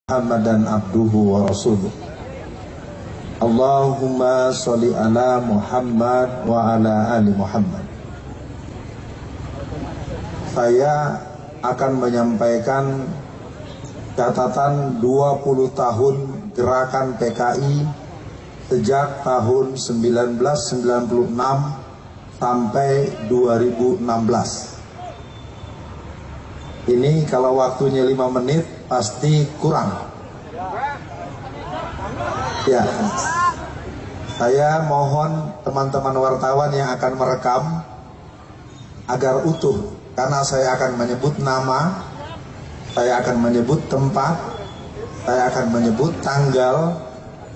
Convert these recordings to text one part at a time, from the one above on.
Muhammadan abduhu wa rasuluh. Allahumma sholli ala Muhammad wa ala ali Muhammad. Saya akan menyampaikan catatan 20 tahun gerakan PKI sejak tahun 1996 sampai 2016. Ini kalau waktunya 5 menit pasti kurang. Ya, saya mohon teman-teman wartawan yang akan merekam agar utuh, karena saya akan menyebut nama, saya akan menyebut tempat, saya akan menyebut tanggal,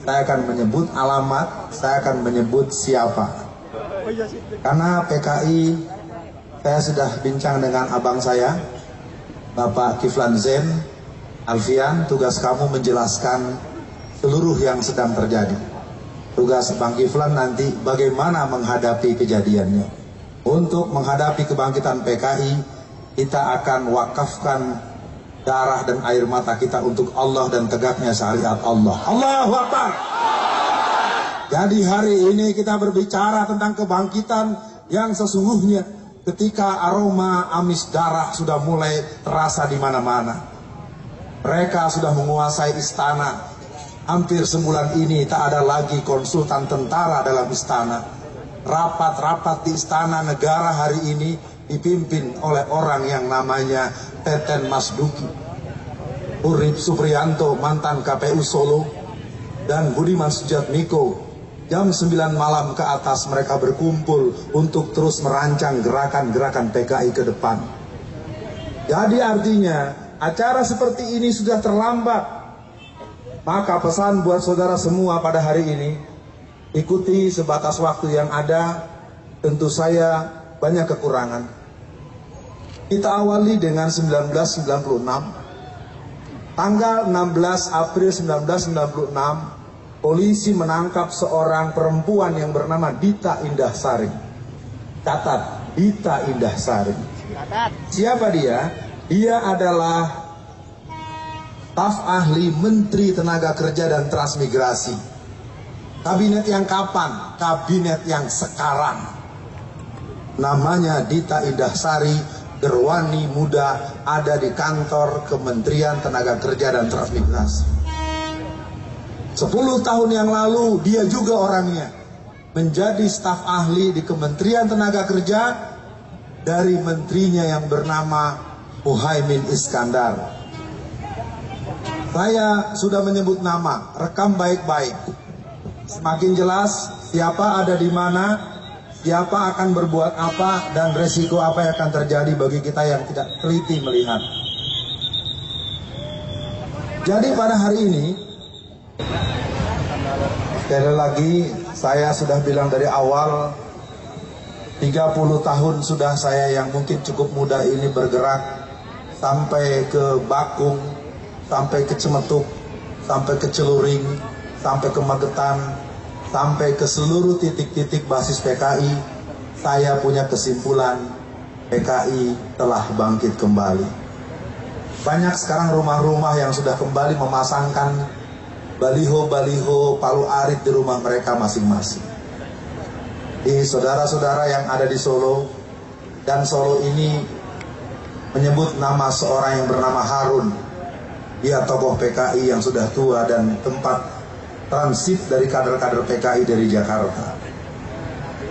saya akan menyebut alamat, saya akan menyebut siapa. Karena PKI, saya sudah bincang dengan abang saya, Bapak Kiflan Zain Alfian. Tugas kamu menjelaskan seluruh yang sedang terjadi. Tugas Bang Kiflan nanti bagaimana menghadapi kejadiannya. Untuk menghadapi kebangkitan PKI, kita akan wakafkan darah dan air mata kita untuk Allah dan tegaknya syariat Allah. Allahu Akbar. Jadi hari ini kita berbicara tentang kebangkitan yang sesungguhnya. Ketika aroma amis darah sudah mulai terasa di mana-mana. Mereka sudah menguasai istana. Hampir sebulan ini tak ada lagi konsultan tentara dalam istana. Rapat-rapat di istana negara hari ini dipimpin oleh orang yang namanya Teten Masduki, Urip Supriyanto, mantan KPU Solo, dan Budiman Sujatmiko. Jam 9 malam ke atas mereka berkumpul untuk terus merancang gerakan-gerakan PKI ke depan. Jadi artinya acara seperti ini sudah terlambat. Maka pesan buat saudara semua pada hari ini, ikuti sebatas waktu yang ada. Tentu saya banyak kekurangan. Kita awali dengan 1996. Tanggal 16 April 1996, polisi menangkap seorang perempuan yang bernama Dita Indah-Sari. Catat, Dita Indah-Sari. Siapa dia? Dia adalah staf ahli Menteri Tenaga Kerja dan Transmigrasi. Kabinet yang kapan? Kabinet yang sekarang. Namanya Dita Indah-Sari, gerwani muda, ada di kantor Kementerian Tenaga Kerja dan Transmigrasi. 10 tahun yang lalu dia juga orangnya menjadi staf ahli di Kementerian Tenaga Kerja dari menterinya yang bernama Muhaimin Iskandar. Saya sudah menyebut nama, rekam baik-baik. Semakin jelas siapa ada di mana, siapa akan berbuat apa, dan resiko apa yang akan terjadi bagi kita yang tidak teliti melihat. Jadi pada hari ini, sekali lagi saya sudah bilang dari awal, 30 tahun sudah saya yang mungkin cukup muda ini bergerak sampai ke Bakung, sampai ke Cemetuk, sampai ke Celuring, sampai ke Magetan, sampai ke seluruh titik-titik basis PKI. Saya punya kesimpulan, PKI telah bangkit kembali. Banyak sekarang rumah-rumah yang sudah kembali memasangkan baliho-baliho Palu Arit di rumah mereka masing-masing. Di saudara-saudara yang ada di Solo, dan Solo ini menyebut nama seorang yang bernama Harun. Dia tokoh PKI yang sudah tua dan tempat transit dari kader-kader PKI dari Jakarta.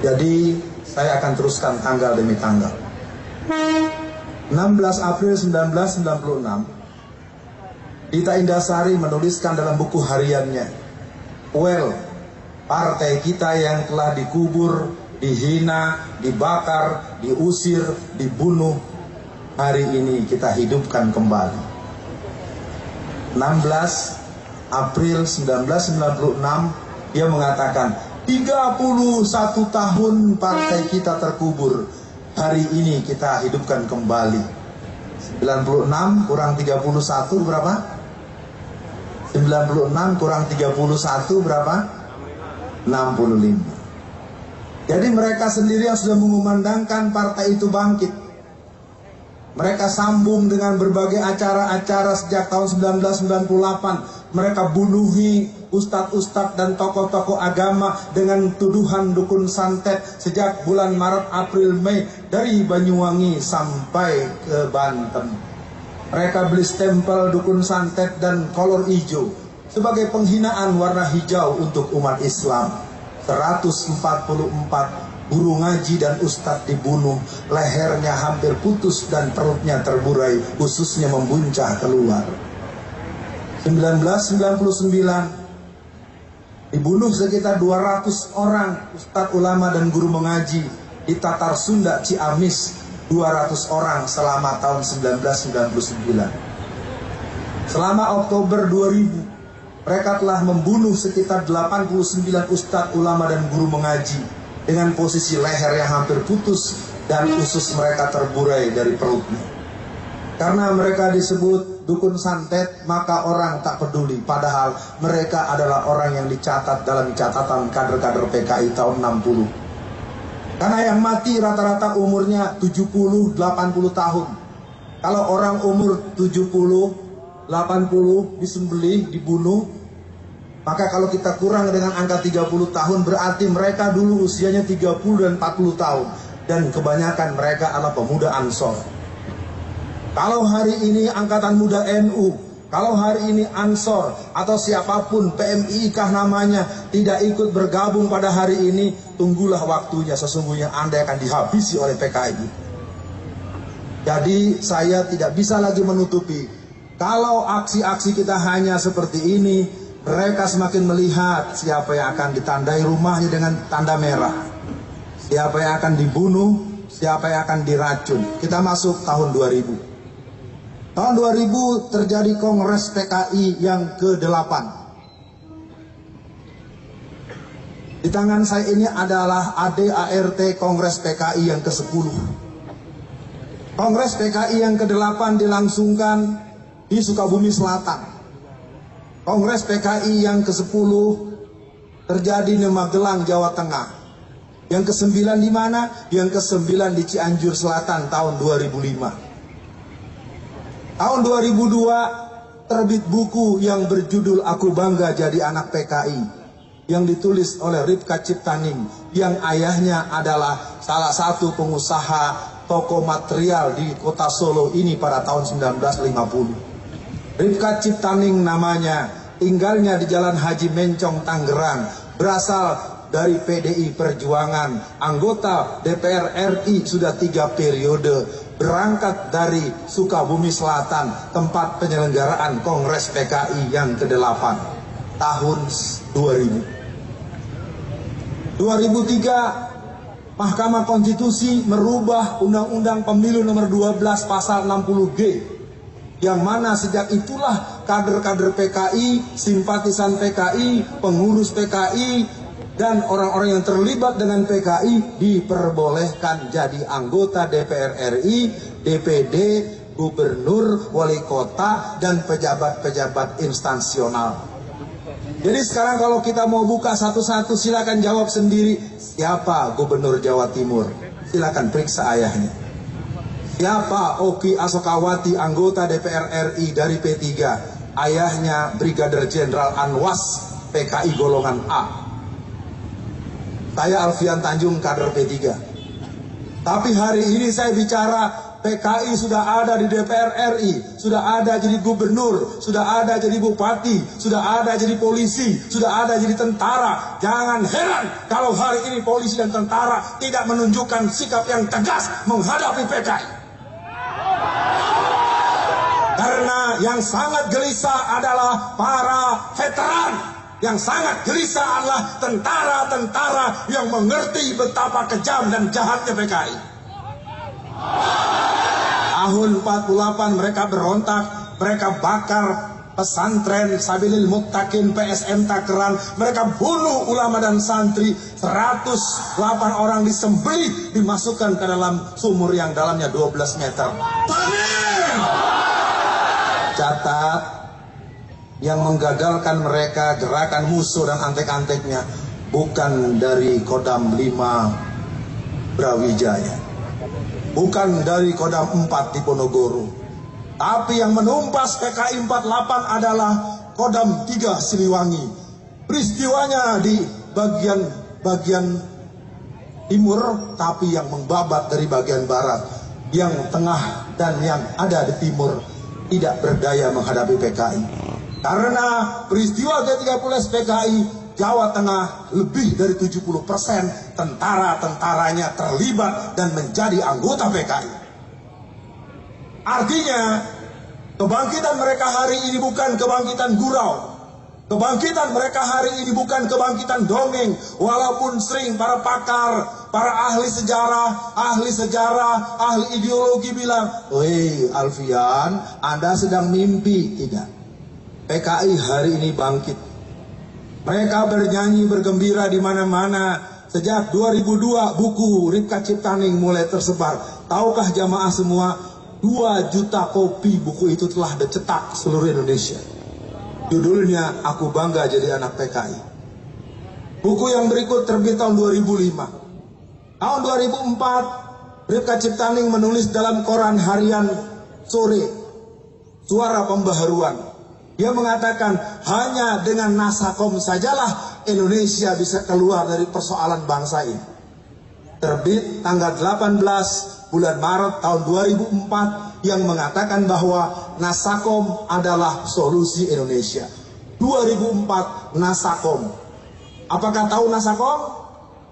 Jadi saya akan teruskan tanggal demi tanggal. 16 April 1996, Dita Indah-Sari menuliskan dalam buku hariannya, "Well, partai kita yang telah dikubur, dihina, dibakar, diusir, dibunuh, hari ini kita hidupkan kembali." 16 April 1996, dia mengatakan, 31 tahun partai kita terkubur, hari ini kita hidupkan kembali. 96 kurang 31 berapa? 96 kurang 31 berapa? 65. Jadi mereka sendiri yang sudah mengumandangkan partai itu bangkit. Mereka sambung dengan berbagai acara-acara sejak tahun 1998. Mereka bunuhi ustadz-ustadz dan tokoh-tokoh agama dengan tuduhan dukun santet sejak bulan Maret, April, Mei dari Banyuwangi sampai ke Banten. Mereka beli stempel dukun santet dan kolor hijau sebagai penghinaan warna hijau untuk umat Islam. 144 guru ngaji dan ustadz dibunuh, lehernya hampir putus dan perutnya terburai, ususnya membuncah keluar. 1999 dibunuh sekitar 200 orang ustadz ulama dan guru mengaji di Tatar Sunda Ciamis, 200 orang selama tahun 1999. Selama Oktober 2000 mereka telah membunuh sekitar 89 ustadz ulama dan guru mengaji dengan posisi leher yang hampir putus dan usus mereka terburai dari perutnya. Karena mereka disebut dukun santet, maka orang tak peduli. Padahal mereka adalah orang yang dicatat dalam catatan kader-kader PKI tahun 60. Karena yang mati rata-rata umurnya 70-80 tahun. Kalau orang umur 70-80 disembelih, dibunuh, maka kalau kita kurang dengan angka 30 tahun, berarti mereka dulu usianya 30 dan 40 tahun. Dan kebanyakan mereka adalah pemuda Ansor. Kalau hari ini Angkatan Muda NU, kalau hari ini Ansor atau siapapun, PMI kah namanya, tidak ikut bergabung pada hari ini, tunggulah waktunya, sesungguhnya Anda akan dihabisi oleh PKI. Jadi saya tidak bisa lagi menutupi, kalau aksi-aksi kita hanya seperti ini, mereka semakin melihat siapa yang akan ditandai rumahnya dengan tanda merah, siapa yang akan dibunuh, siapa yang akan diracun. Kita masuk tahun 2000. Tahun 2000 terjadi Kongres PKI yang ke-8. Di tangan saya ini adalah ADART Kongres PKI yang ke-10. Kongres PKI yang ke-8 dilangsungkan di Sukabumi Selatan. Kongres PKI yang ke-10 terjadi di Magelang, Jawa Tengah. Yang ke-9 di mana? Yang ke-9 di Cianjur Selatan tahun 2005. Tahun 2002 terbit buku yang berjudul Aku Bangga Jadi Anak PKI, yang ditulis oleh Ripka Ciptaning, yang ayahnya adalah salah satu pengusaha toko material di kota Solo ini pada tahun 1950. Ripka Ciptaning namanya, tinggalnya di Jalan Haji Mencong, Tangerang, berasal dari PDI Perjuangan, anggota DPR RI sudah 3 periode, berangkat dari Sukabumi Selatan, tempat penyelenggaraan Kongres PKI yang ke-8, tahun 2000. 2003, Mahkamah Konstitusi merubah Undang-Undang Pemilu nomor 12 pasal 60G, yang mana sejak itulah kader-kader PKI, simpatisan PKI, pengurus PKI, dan orang-orang yang terlibat dengan PKI diperbolehkan jadi anggota DPR RI, DPD, gubernur, wali kota, dan pejabat-pejabat instansional. Jadi sekarang kalau kita mau buka satu-satu, silakan jawab sendiri, siapa gubernur Jawa Timur? Silakan periksa ayahnya. Siapa Oki Asokawati, anggota DPR RI dari P3? Ayahnya Brigadir Jenderal Anwas, PKI golongan A. Saya Alfian Tanjung, kader P3. Tapi hari ini saya bicara PKI sudah ada di DPR RI, sudah ada jadi gubernur, sudah ada jadi bupati, sudah ada jadi polisi, sudah ada jadi tentara. Jangan heran kalau hari ini polisi dan tentara tidak menunjukkan sikap yang tegas menghadapi PKI. Karena yang sangat gelisah adalah para veteran. Yang sangat gelisah adalah tentara-tentara yang mengerti betapa kejam dan jahatnya PKI. Tahun 48 mereka berontak, mereka bakar pesantren Sabilil Muttaqin PSM Takeran, mereka bunuh ulama dan santri, 108 orang disembelih, dimasukkan ke dalam sumur yang dalamnya 12 meter. Catat, yang menggagalkan mereka gerakan musuh dan antek-anteknya bukan dari Kodam 5 Brawijaya, bukan dari Kodam 4 di Ponorogo. Tapi yang menumpas PKI 48 adalah Kodam 3 Siliwangi. Peristiwanya di bagian timur, tapi yang membabat dari bagian barat. Yang tengah dan yang ada di timur tidak berdaya menghadapi PKI. Karena peristiwa G30 PKI, Jawa Tengah lebih dari 70% tentara-tentaranya terlibat dan menjadi anggota PKI. Artinya, kebangkitan mereka hari ini bukan kebangkitan gurau. Kebangkitan mereka hari ini bukan kebangkitan dongeng. Walaupun sering para pakar, para ahli sejarah, ahli ideologi bilang, "Woi Alfian, Anda sedang mimpi." Tidak. PKI hari ini bangkit. Mereka bernyanyi, bergembira di mana-mana. Sejak 2002 buku Ripka Ciptaning mulai tersebar. Tahukah jamaah semua, 2 juta kopi buku itu telah dicetak seluruh Indonesia. Judulnya Aku Bangga Jadi Anak PKI. Buku yang berikut terbit tahun 2005. Tahun 2004 Ripka Ciptaning menulis dalam koran harian sore Suara Pembaharuan. Dia mengatakan hanya dengan Nasakom sajalah Indonesia bisa keluar dari persoalan bangsa ini. Terbit tanggal 18 bulan Maret tahun 2004 yang mengatakan bahwa Nasakom adalah solusi Indonesia. 2004 Nasakom. Apakah tahu Nasakom?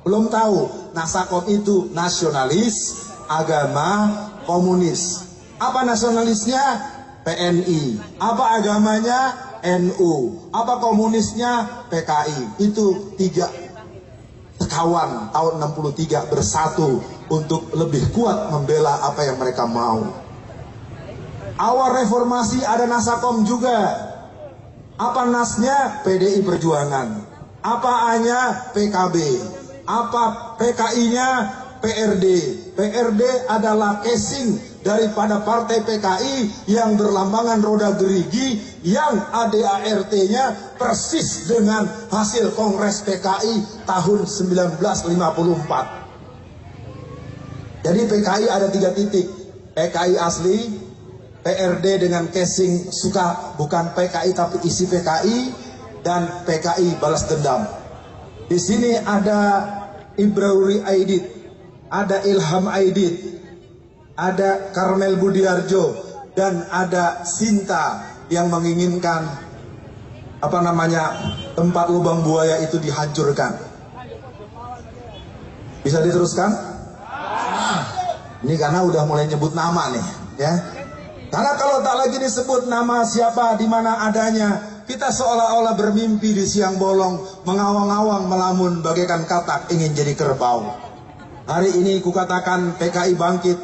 Belum tahu. Nasakom itu nasionalis, agama, komunis. Apa nasionalisnya? PNI. Apa agamanya? NU. Apa komunisnya? PKI. Itu 3 sekawan tahun 63 bersatu untuk lebih kuat membela apa yang mereka mau. Awal reformasi ada Nasakom juga. Apa nasnya? PDI Perjuangan. Apa A-nya? PKB. Apa PKI-nya? PRD. PRD adalah casing daripada partai PKI yang berlambangan roda gerigi, yang ADART-nya persis dengan hasil Kongres PKI tahun 1954. Jadi PKI ada 3 titik. PKI asli, PRD dengan casing suka bukan PKI tapi isi PKI, dan PKI balas dendam. Di sini ada Ibrauri Aidit, ada Ilham Aidit, ada Karmel Budiarjo, dan ada Sinta yang menginginkan tempat lubang buaya itu dihancurkan. Bisa diteruskan? Ini karena udah mulai nyebut nama nih, ya. Karena kalau tak lagi disebut nama siapa di mana adanya, kita seolah-olah bermimpi di siang bolong, mengawang-awang melamun bagaikan katak ingin jadi kerbau. Hari ini kukatakan PKI bangkit.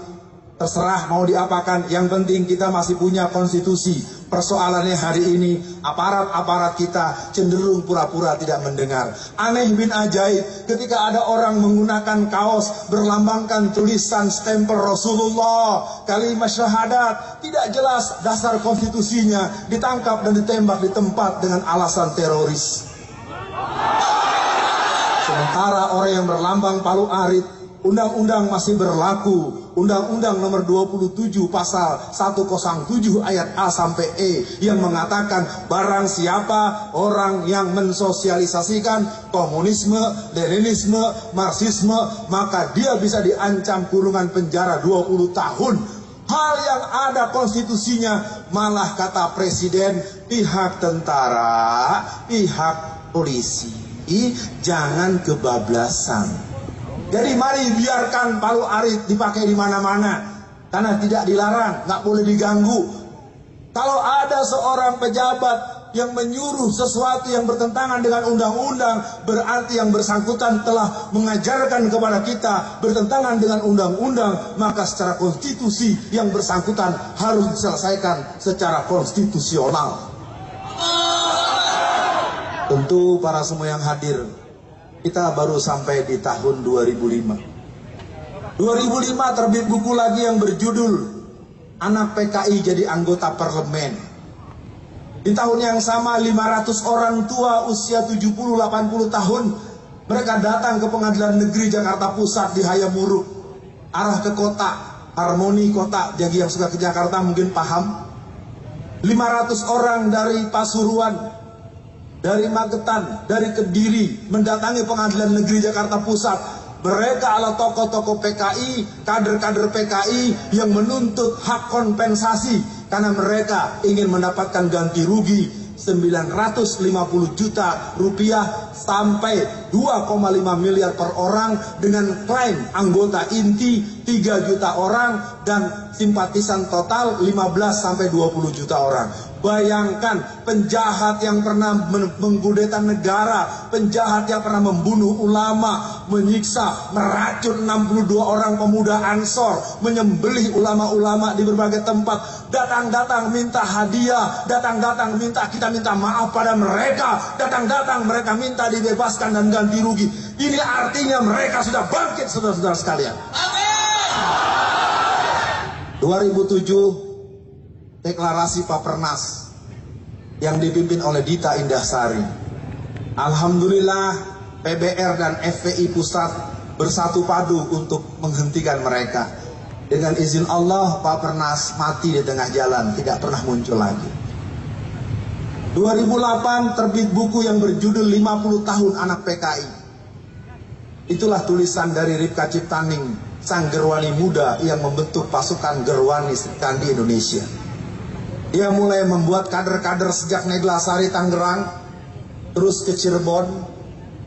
Terserah mau diapakan, yang penting kita masih punya konstitusi. Persoalannya hari ini aparat-aparat kita cenderung pura-pura tidak mendengar. Aneh bin ajaib ketika ada orang menggunakan kaos berlambangkan tulisan stempel Rasulullah, kalimat syahadat, tidak jelas dasar konstitusinya, ditangkap dan ditembak di tempat dengan alasan teroris. Sementara orang yang berlambang palu arit, undang-undang masih berlaku. Undang-Undang nomor 27 pasal 107 ayat A sampai E yang mengatakan barang siapa orang yang mensosialisasikan komunisme, leninisme, marxisme, maka dia bisa diancam kurungan penjara 20 tahun. Hal yang ada konstitusinya, malah kata presiden, pihak tentara, pihak polisi, jangan kebablasan. Jadi mari biarkan palu arit dipakai di mana-mana, karena tidak dilarang, nggak boleh diganggu. Kalau ada seorang pejabat yang menyuruh sesuatu yang bertentangan dengan undang-undang, berarti yang bersangkutan telah mengajarkan kepada kita bertentangan dengan undang-undang, maka secara konstitusi yang bersangkutan harus diselesaikan secara konstitusional. Tentu para semua yang hadir, kita baru sampai di tahun 2005. 2005 terbit buku lagi yang berjudul Anak PKI Jadi Anggota Parlemen. Di tahun yang sama 500 orang tua usia 70-80 tahun mereka datang ke Pengadilan Negeri Jakarta Pusat di Hayamuruk, arah ke kota. Harmoni Kota, bagi yang suka ke Jakarta mungkin paham. 500 orang dari Pasuruan, dari Magetan, dari Kediri mendatangi Pengadilan Negeri Jakarta Pusat. Mereka adalah tokoh-tokoh PKI, kader-kader PKI yang menuntut hak kompensasi karena mereka ingin mendapatkan ganti rugi 950 juta rupiah sampai 2,5 miliar per orang dengan klaim anggota inti 3 juta orang dan simpatisan total 15 sampai 20 juta orang. Bayangkan, penjahat yang pernah mengkudeta negara, penjahat yang pernah membunuh ulama, menyiksa, meracun 62 orang pemuda Ansor, menyembelih ulama-ulama di berbagai tempat, datang-datang minta hadiah, datang-datang kita minta maaf pada mereka, datang-datang mereka minta dibebaskan dan ganti rugi. Ini artinya mereka sudah bangkit, saudara-saudara sekalian. Amin. 2007 deklarasi Papernas yang dipimpin oleh Dita Indah-Sari. Alhamdulillah PBR dan FPI Pusat bersatu padu untuk menghentikan mereka. Dengan izin Allah, Papernas mati di tengah jalan, tidak pernah muncul lagi. 2008 terbit buku yang berjudul 50 tahun anak PKI. Itulah tulisan dari Ripka Ciptaning, sang Gerwani muda yang membentuk pasukan Gerwani Serikandi Indonesia. Dia mulai membuat kader-kader sejak Neglasari Tangerang, terus ke Cirebon,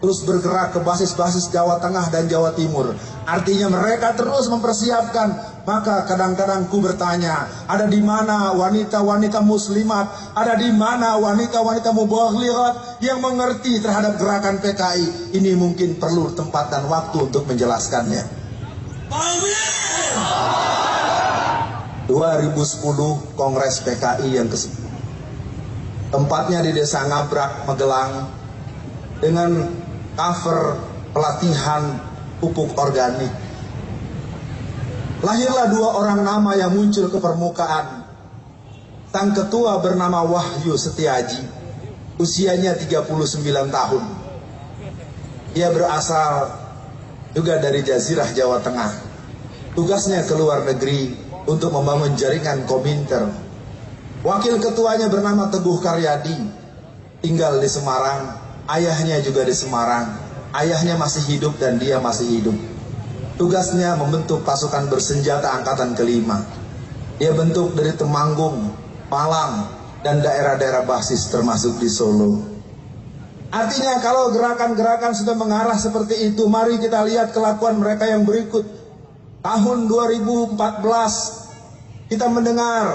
terus bergerak ke basis-basis Jawa Tengah dan Jawa Timur. Artinya mereka terus mempersiapkan. Maka kadang-kadang ku bertanya, ada di mana wanita-wanita muslimat, ada di mana wanita-wanita mubalighat yang mengerti terhadap gerakan PKI? Ini mungkin perlu tempat dan waktu untuk menjelaskannya. 2010 Kongres PKI yang ke-10. Tempatnya di Desa Ngabrak, Magelang, dengan cover pelatihan pupuk organik. Lahirlah 2 orang nama yang muncul ke permukaan. Sang ketua bernama Wahyu Setiaji, usianya 39 tahun. Dia berasal juga dari Jazirah Jawa Tengah. Tugasnya ke luar negeri untuk membangun jaringan Kominter. Wakil ketuanya bernama Teguh Karyadi, tinggal di Semarang, ayahnya juga di Semarang. Ayahnya masih hidup dan dia masih hidup. Tugasnya membentuk pasukan bersenjata angkatan ke-5. Dia bentuk dari Temanggung, Malang, dan daerah-daerah basis termasuk di Solo. Artinya kalau gerakan-gerakan sudah mengarah seperti itu, mari kita lihat kelakuan mereka yang berikut. Tahun 2014 kita mendengar,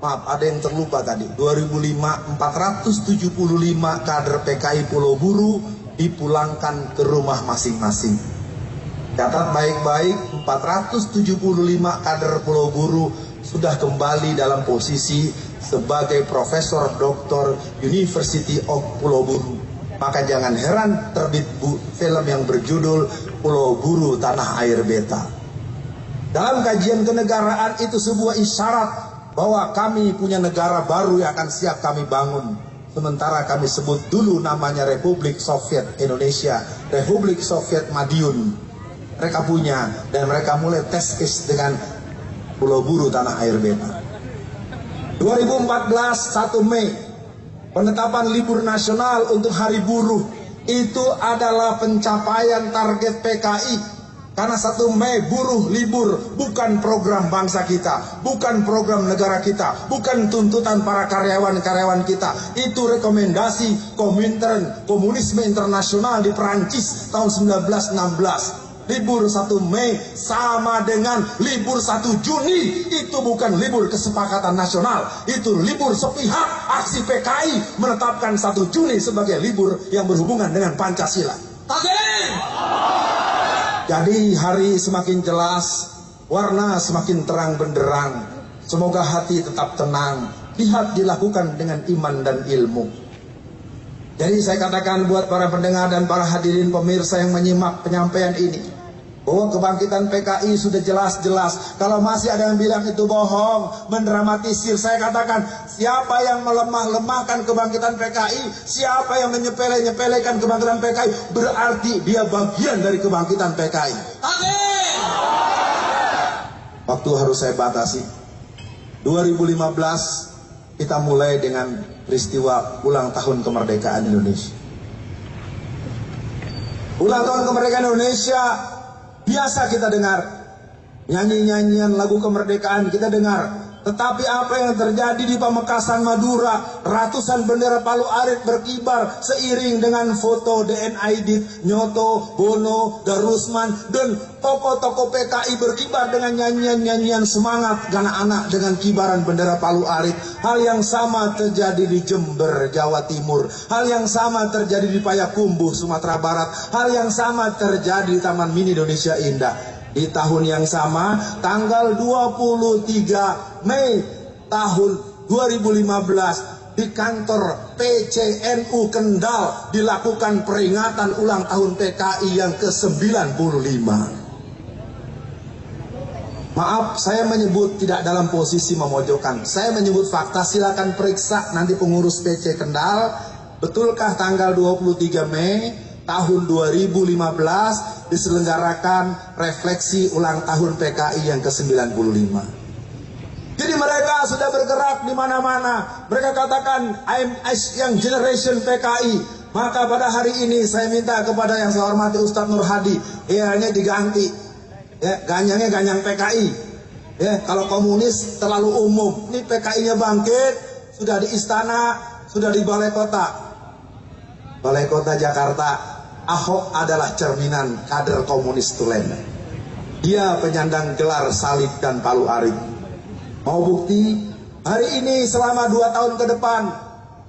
maaf ada yang terlupa tadi, 2005 475 kader PKI Pulau Buru dipulangkan ke rumah masing-masing. Catat baik-baik, 475 kader Pulau Buru sudah kembali dalam posisi sebagai Profesor Doktor University of Pulau Buru. Maka jangan heran terbit film yang berjudul Pulau Buru Tanah Air Beta. Dalam kajian kenegaraan itu sebuah isyarat bahwa kami punya negara baru yang akan siap kami bangun. Sementara kami sebut dulu namanya Republik Soviet Indonesia, Republik Soviet Madiun. Mereka punya dan mereka mulai tes case dengan Pulau Buru Tanah Air Beta. 2014 1 Mei penetapan libur nasional untuk Hari Buruh itu adalah pencapaian target PKI. Karena 1 Mei buruh libur bukan program bangsa kita, bukan program negara kita, bukan tuntutan para karyawan-karyawan kita. Itu rekomendasi Komintern, Komunisme Internasional di Perancis tahun 1916. Libur 1 Mei sama dengan libur 1 Juni. Itu bukan libur kesepakatan nasional, itu libur sepihak. Aksi PKI menetapkan 1 Juni sebagai libur yang berhubungan dengan Pancasila. Jadi hari semakin jelas, warna semakin terang benderang. Semoga hati tetap tenang, lihat dilakukan dengan iman dan ilmu. Jadi saya katakan buat para pendengar dan para hadirin pemirsa yang menyimak penyampaian ini, bahwa kebangkitan PKI sudah jelas-jelas. Kalau masih ada yang bilang itu bohong, mendramatisir, saya katakan siapa yang melemah-lemahkan kebangkitan PKI, siapa yang menyepele-nyepelekan kebangkitan PKI, berarti dia bagian dari kebangkitan PKI. Amin. Waktu harus saya batasi. 2015 kita mulai dengan peristiwa ulang tahun kemerdekaan Indonesia. Ulang tahun kemerdekaan Indonesia biasa kita dengar. Nyanyi-nyanyian lagu kemerdekaan kita dengar. Tetapi apa yang terjadi di Pamekasan Madura, ratusan bendera Palu Arit berkibar seiring dengan foto DN Aidit, Nyoto, Bono, Darusman, dan tokoh-tokoh PKI berkibar dengan nyanyian-nyanyian semangat anak-anak dengan kibaran bendera Palu Arit. Hal yang sama terjadi di Jember, Jawa Timur. Hal yang sama terjadi di Payakumbuh, Sumatera Barat. Hal yang sama terjadi di Taman Mini Indonesia Indah. Di tahun yang sama, tanggal 23 Mei tahun 2015, di kantor PCNU Kendal dilakukan peringatan ulang tahun PKI yang ke-95. Maaf, saya menyebut tidak dalam posisi memojokkan. Saya menyebut fakta, silakan periksa nanti pengurus PC Kendal. Betulkah tanggal 23 Mei tahun 2015 diselenggarakan refleksi ulang tahun PKI yang ke-95. Jadi mereka sudah bergerak di mana-mana. Mereka katakan I'm young generation PKI. Maka pada hari ini saya minta kepada yang saya hormati Ustadz Nur Hadi, ini diganti. Ya, ganyangnya ganyang PKI. Ya, kalau komunis terlalu umum. Ini PKI-nya bangkit, sudah di istana, sudah di balai kota. Balai kota Jakarta. Ahok adalah cerminan kader komunis tulen. Dia penyandang gelar salib dan Palu Arit. Mau bukti? Hari ini selama 2 tahun ke depan,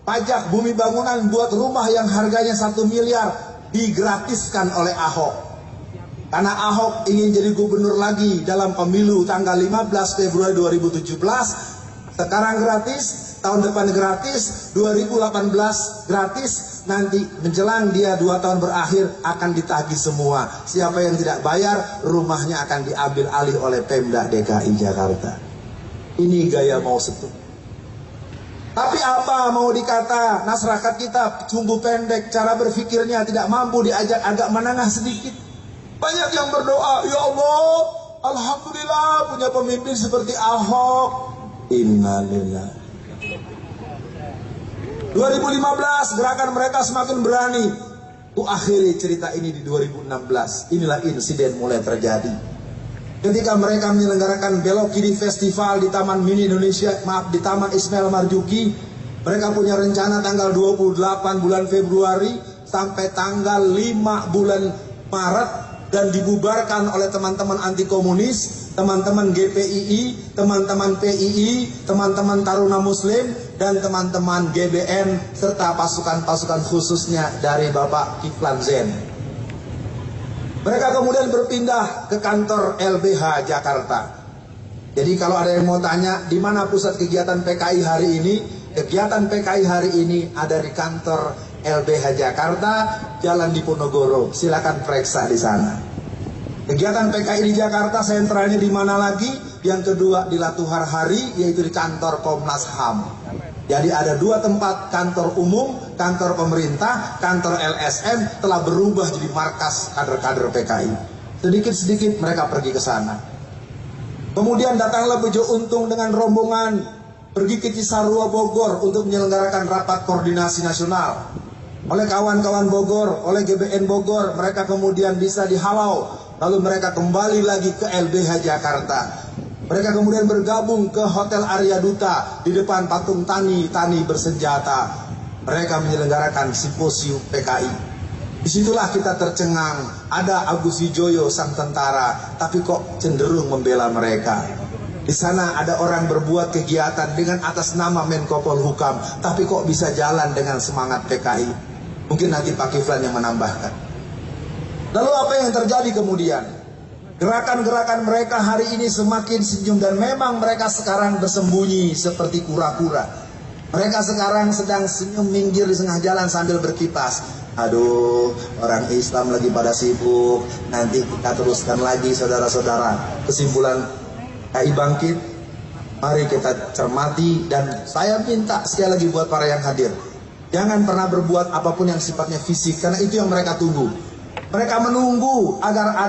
pajak bumi bangunan buat rumah yang harganya 1 miliar digratiskan oleh Ahok. Karena Ahok ingin jadi gubernur lagi dalam pemilu tanggal 15 Februari 2017. Sekarang gratis, tahun depan gratis, 2018 gratis. Nanti menjelang dia 2 tahun berakhir akan ditagih semua. Siapa yang tidak bayar, rumahnya akan diambil alih oleh Pemda DKI Jakarta. Ini gaya Mao Zedong. Tapi apa mau dikata, masyarakat kita sumbu pendek, cara berpikirnya tidak mampu diajak agak menengah sedikit. Banyak yang berdoa, ya Allah, alhamdulillah punya pemimpin seperti Ahok. Innalillahi. 2015 gerakan mereka semakin berani. Akhiri cerita ini di 2016. Inilah insiden mulai terjadi. Ketika mereka menyelenggarakan belok kiri festival di Taman Mini Indonesia, di Taman Ismail Marzuki, mereka punya rencana tanggal 28 bulan Februari sampai tanggal 5 bulan Maret, dan dibubarkan oleh teman-teman anti komunis, teman-teman GPII, teman-teman PII, teman-teman Taruna Muslim, dan teman-teman GBN, serta pasukan-pasukan khususnya dari Bapak Kiflan Zen. Mereka kemudian berpindah ke kantor LBH Jakarta. Jadi kalau ada yang mau tanya, di mana pusat kegiatan PKI hari ini? Kegiatan PKI hari ini ada di kantor LBH Jakarta, Jalan Diponegoro. Silakan periksa di sana. Kegiatan PKI di Jakarta sentralnya di mana lagi? Yang kedua di Latuhar Hari, yaitu di kantor Komnas HAM. Jadi ada 2 tempat kantor umum, kantor pemerintah, kantor LSM telah berubah jadi markas kader-kader PKI. Sedikit-sedikit mereka pergi ke sana. Kemudian datanglah Bejo Untung dengan rombongan pergi ke Cisarua Bogor untuk menyelenggarakan rapat koordinasi nasional. Oleh kawan-kawan Bogor, oleh GBN Bogor, mereka kemudian bisa dihalau. Lalu mereka kembali lagi ke LBH Jakarta. Mereka kemudian bergabung ke Hotel Arya Duta di depan patung Tani bersenjata. Mereka menyelenggarakan simposium PKI. Disitulah kita tercengang. Ada Agus Wijoyo sang tentara, tapi kok cenderung membela mereka. Di sana ada orang berbuat kegiatan dengan atas nama Menko Polhukam, tapi kok bisa jalan dengan semangat PKI. Mungkin nanti Pak Kiflan yang menambahkan. Lalu apa yang terjadi kemudian? Gerakan-gerakan mereka hari ini semakin senyum, dan memang mereka sekarang bersembunyi seperti kura-kura. Mereka sekarang sedang senyum minggir di tengah jalan sambil berkipas. Aduh, orang Islam lagi pada sibuk. Nanti kita teruskan lagi, saudara-saudara. Kesimpulan KI bangkit, mari kita cermati. Dan saya minta sekali lagi buat para yang hadir, jangan pernah berbuat apapun yang sifatnya fisik, karena itu yang mereka tunggu. Mereka menunggu agar